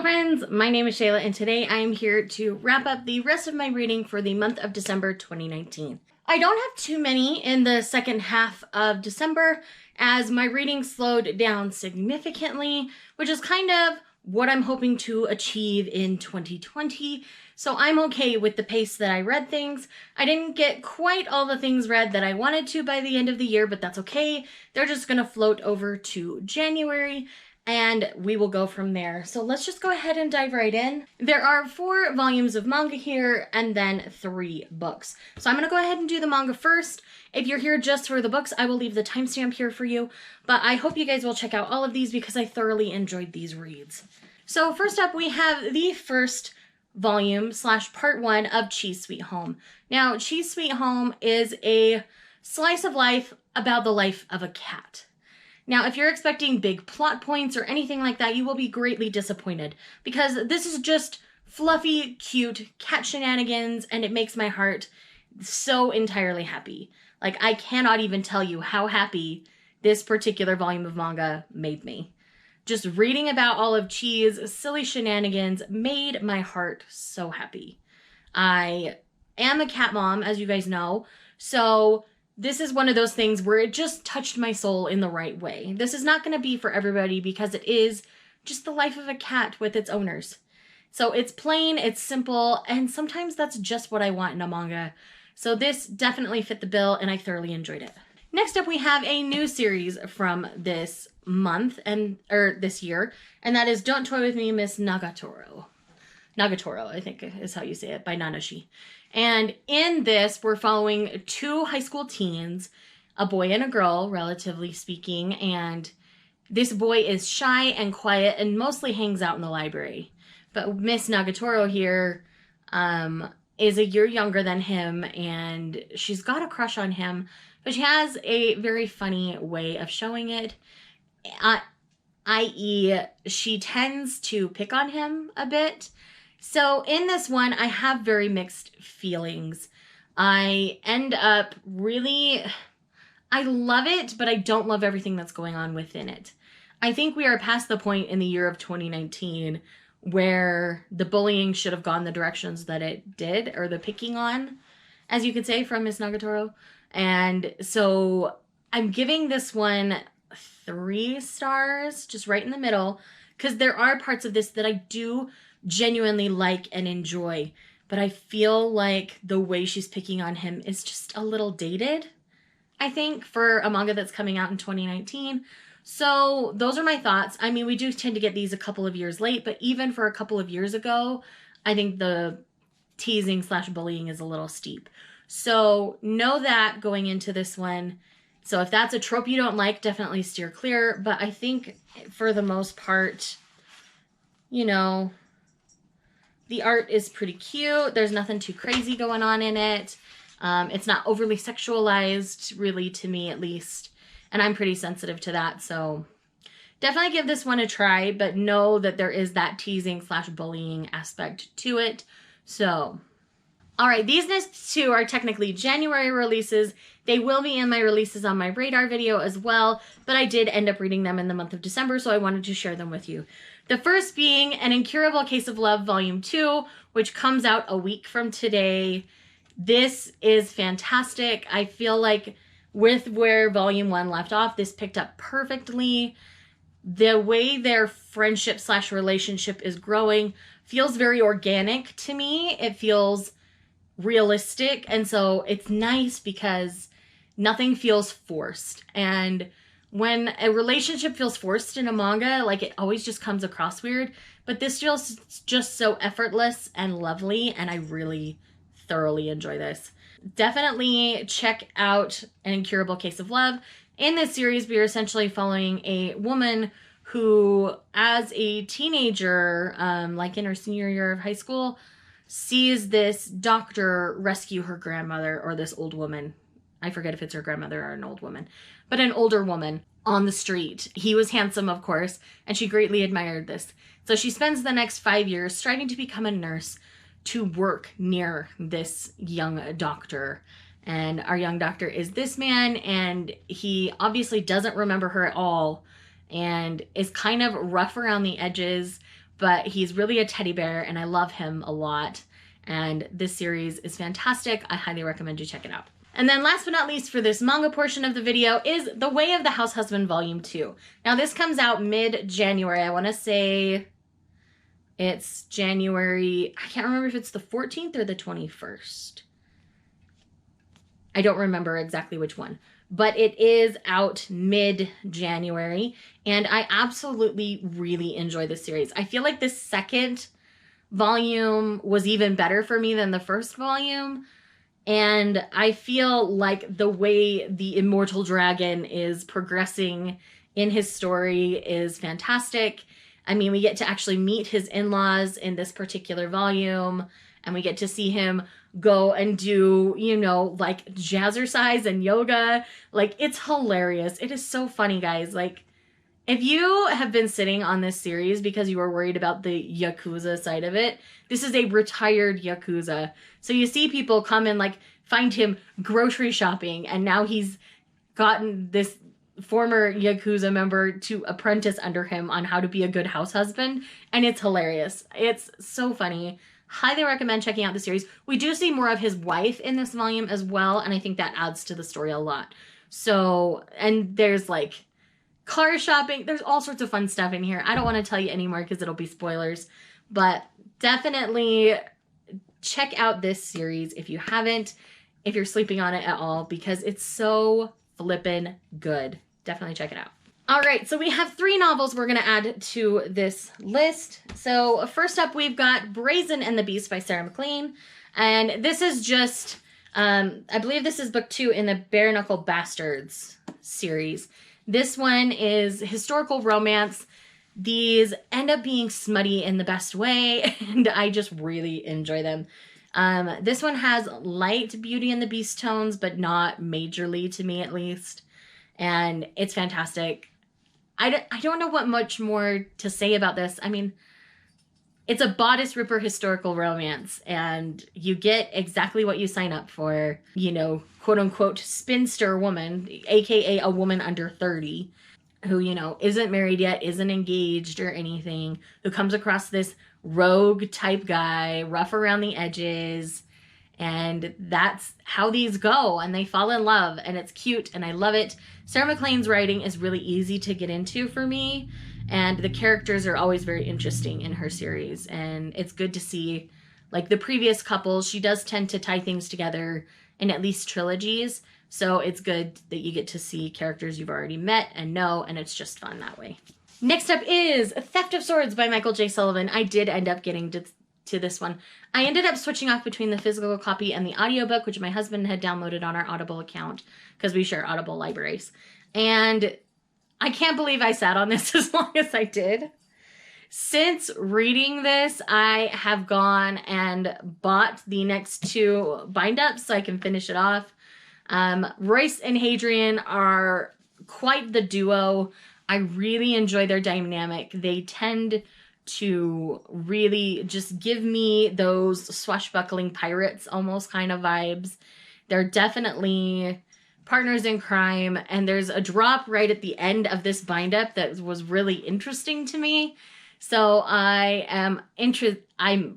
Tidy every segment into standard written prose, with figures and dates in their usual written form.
friends, my name is Shayla and today I am here to wrap up the rest of my reading for the month of December 2019. I don't have too many in the second half of December as my reading slowed down significantly, which is kind of what I'm hoping to achieve in 2020. So I'm okay with the pace that I read things. I didn't get quite all the things read that I wanted to by the end of the year, but that's okay. They're just gonna float over to January and we will go from there. So let's just go ahead and dive right in. There are 4 volumes of manga here and then 3 books. So I'm gonna go ahead and do the manga first. If you're here just for the books, I will leave the timestamp here for you, but I hope you guys will check out all of these because I thoroughly enjoyed these reads. So first up, we have the first volume / part 1 of Cheese Sweet Home. Now, Cheese Sweet Home is a slice of life about the life of a cat. Now, if you're expecting big plot points or anything like that, you will be greatly disappointed because this is just fluffy, cute cat shenanigans and it makes my heart so entirely happy. Like, I cannot even tell you how happy this particular volume of manga made me. Just reading about all of Chee's silly shenanigans made my heart so happy. I am a cat mom, as you guys know, so this is one of those things where it just touched my soul in the right way. This is not going to be for everybody because it is just the life of a cat with its owners. So it's plain, it's simple, and sometimes that's just what I want in a manga. So this definitely fit the bill and I thoroughly enjoyed it. Next up, we have a new series from this month or this year, and that is Don't Toy With Me, Miss Nagatoro. Nagatoro, I think is how you say it, by Nanashi. And in this, we're following 2 high school teens, a boy and a girl, relatively speaking, and this boy is shy and quiet and mostly hangs out in the library. But Miss Nagatoro here is a year younger than him, and she's got a crush on him, but she has a very funny way of showing it, i.e. she tends to pick on him a bit. So in this one, I have very mixed feelings. I end up I love it, but I don't love everything that's going on within it. I think we are past the point in the year of 2019 where the bullying should have gone the directions that it did, or the picking on, as you could say, from Miss Nagatoro. And so I'm giving this one 3 stars, just right in the middle, because there are parts of this that I do genuinely like and enjoy, but I feel like the way she's picking on him is just a little dated, I think, for a manga that's coming out in 2019. So those are my thoughts. I mean, we do tend to get these a couple of years late, but even for a couple of years ago, I think the teasing / bullying is a little steep. So know that going into this one. So if that's a trope you don't like, definitely steer clear. But I think for the most part, you know, the art is pretty cute. There's nothing too crazy going on in it. It's not overly sexualized, really, to me at least. And I'm pretty sensitive to that. So definitely give this one a try, but know that there is that teasing / bullying aspect to it. So, all right, these next 2 are technically January releases. They will be in my releases on my radar video as well, but I did end up reading them in the month of December, so I wanted to share them with you. The first being An Incurable Case of Love Volume 2, which comes out a week from today. This is fantastic. I feel like with where Volume 1 left off, this picked up perfectly. The way their friendship / relationship is growing feels very organic to me. It feels realistic, and so it's nice because nothing feels forced. And when a relationship feels forced in a manga, like, it always just comes across weird, but this feels just so effortless and lovely, and I really thoroughly enjoy this. Definitely check out An Incurable Case of Love. In this series, we are essentially following a woman who, as a teenager, like in her senior year of high school, sees this doctor rescue her grandmother, or this old woman. I forget if it's her grandmother or an old woman, but an older woman on the street. He was handsome, of course, and she greatly admired this. So she spends the next 5 years striving to become a nurse to work near this young doctor. And our young doctor is this man, and he obviously doesn't remember her at all and is kind of rough around the edges, but he's really a teddy bear and I love him a lot. And this series is fantastic. I highly recommend you check it out. And then last but not least for this manga portion of the video is The Way of the House Husband Volume 2. Now this comes out mid-January. I want to say it's January. I can't remember if it's the 14th or the 21st. I don't remember exactly which one. But it is out mid-January. And I absolutely really enjoy this series. I feel like the second volume was even better for me than the first volume. And I feel like the way the immortal dragon is progressing in his story is fantastic. I mean, we get to actually meet his in-laws in this particular volume, and we get to see him go and do, you know, like jazzercise and yoga. Like, it's hilarious. It is so funny, guys. Like, if you have been sitting on this series because you were worried about the Yakuza side of it, this is a retired Yakuza. So you see people come and like find him grocery shopping, and now he's gotten this former Yakuza member to apprentice under him on how to be a good house husband. And it's hilarious. It's so funny. Highly recommend checking out the series. We do see more of his wife in this volume as well, and I think that adds to the story a lot. So, and there's like car shopping. There's all sorts of fun stuff in here. I don't want to tell you anymore because it'll be spoilers, but definitely check out this series if you haven't, if you're sleeping on it at all, because it's so flippin' good. Definitely check it out. All right, so we have 3 novels we're going to add to this list. So first up, we've got Brazen and the Beast by Sarah MacLean. And this is just, I believe this is book 2 in the Bare Knuckle Bastards series. This one is historical romance. These end up being smutty in the best way, and I just really enjoy them. This one has light Beauty and the Beast tones, but not majorly, to me at least. And it's fantastic. I don't know what much more to say about this. I mean, it's a bodice ripper historical romance, and you get exactly what you sign up for. You know, quote unquote spinster woman, aka a woman under 30, who, you know, isn't married yet, isn't engaged or anything, who comes across this rogue type guy, rough around the edges, and that's how these go, and they fall in love, and it's cute, and I love it. Sarah MacLean's writing is really easy to get into for me, and the characters are always very interesting in her series, and it's good to see, like the previous couple, she does tend to tie things together in at least trilogies, so it's good that you get to see characters you've already met and know, and it's just fun that way. Next up is Theft of Swords by Michael J. Sullivan. I did end up getting to this one. I ended up switching off between the physical copy and the audiobook, which my husband had downloaded on our Audible account because we share Audible libraries. And I can't believe I sat on this as long as I did. Since reading this, I have gone and bought the next 2 bind-ups so I can finish it off. Royce and Hadrian are quite the duo. I really enjoy their dynamic. They tend to really just give me those swashbuckling pirates almost kind of vibes. They're definitely partners in crime, and there's a drop right at the end of this bind-up that was really interesting to me. So I'm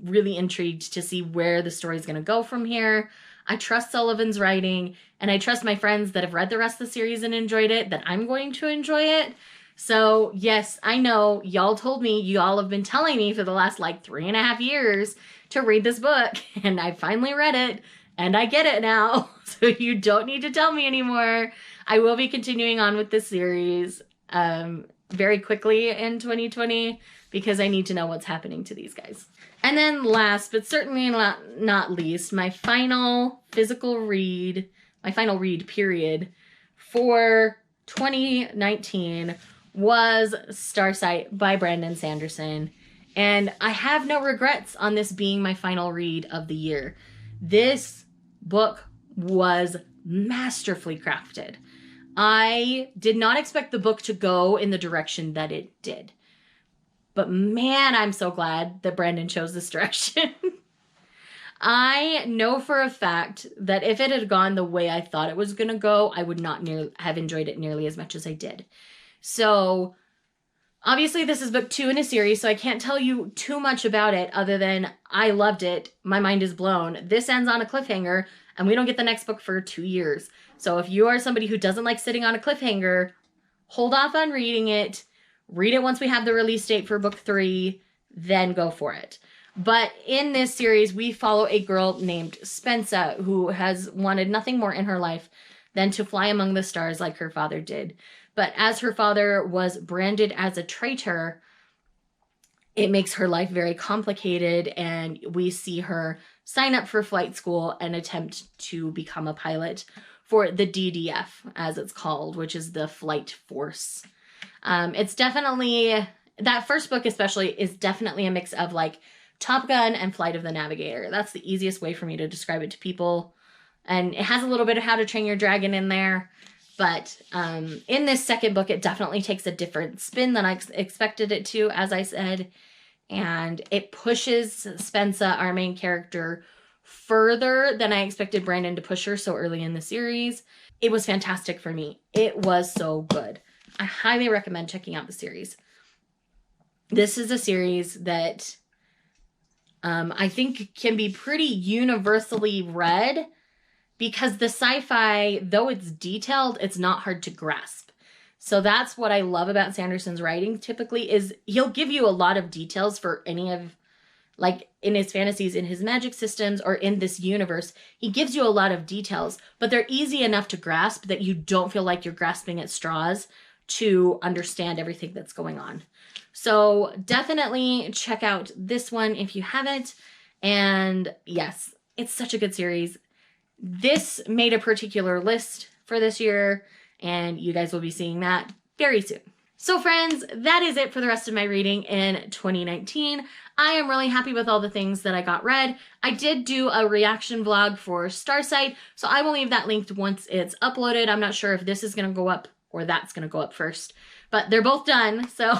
really intrigued to see where the story is going to go from here. I trust Sullivan's writing, and I trust my friends that have read the rest of the series and enjoyed it, that I'm going to enjoy it. So yes, I know y'all told me, y'all have been telling me for the last like 3.5 years to read this book, and I finally read it, and I get it now. So you don't need to tell me anymore. I will be continuing on with this series very quickly in 2020 because I need to know what's happening to these guys. And then last, but certainly not least, my final read period for 2019 was Starsight by Brandon Sanderson. And I have no regrets on this being my final read of the year. This book was masterfully crafted. I did not expect the book to go in the direction that it did. But man, I'm so glad that Brandon chose this direction. I know for a fact that if it had gone the way I thought it was going to go, I would not have enjoyed it nearly as much as I did. So Obviously, this is book 2 in a series, so I can't tell you too much about it other than I loved it. My mind is blown. This ends on a cliffhanger, and we don't get the next book for 2 years. So if you are somebody who doesn't like sitting on a cliffhanger, hold off on reading it. Read it once we have the release date for book 3, then go for it. But in this series, we follow a girl named Spensa who has wanted nothing more in her life than to fly among the stars like her father did. But as her father was branded as a traitor, it makes her life very complicated, and we see her sign up for flight school and attempt to become a pilot for the DDF, as it's called, which is the flight force. It's definitely, that first book especially, is definitely a mix of like Top Gun and Flight of the Navigator. That's the easiest way for me to describe it to people. And it has a little bit of How to Train Your Dragon in there. But in this second book, it definitely takes a different spin than I expected it to, as I said. And it pushes Spensa, our main character, further than I expected Brandon to push her so early in the series. It was fantastic for me. It was so good. I highly recommend checking out the series. This is a series that I think can be pretty universally read, because the sci-fi, though it's detailed, it's not hard to grasp. So that's what I love about Sanderson's writing typically, is he'll give you a lot of details for any of, like in his fantasies, in his magic systems, or in this universe. He gives you a lot of details, but they're easy enough to grasp that you don't feel like you're grasping at straws to understand everything that's going on. So definitely check out this one if you haven't. And yes, it's such a good series. This made a particular list for this year, and you guys will be seeing that very soon. So friends, that is it for the rest of my reading in 2019. I am really happy with all the things that I got read. I did do a reaction vlog for Starsight, so I will leave that linked once it's uploaded. I'm not sure if this is going to go up or that's going to go up first, but they're both done, so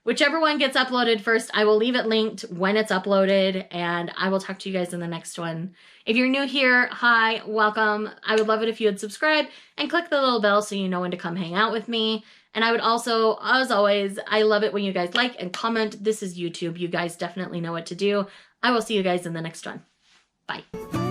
whichever one gets uploaded first, I will leave it linked when it's uploaded, and I will talk to you guys in the next one. If you're new here, hi, welcome. I would love it if you would subscribe and click the little bell so you know when to come hang out with me. And I would also, as always, I love it when you guys like and comment. This is YouTube. You guys definitely know what to do. I will see you guys in the next one. Bye.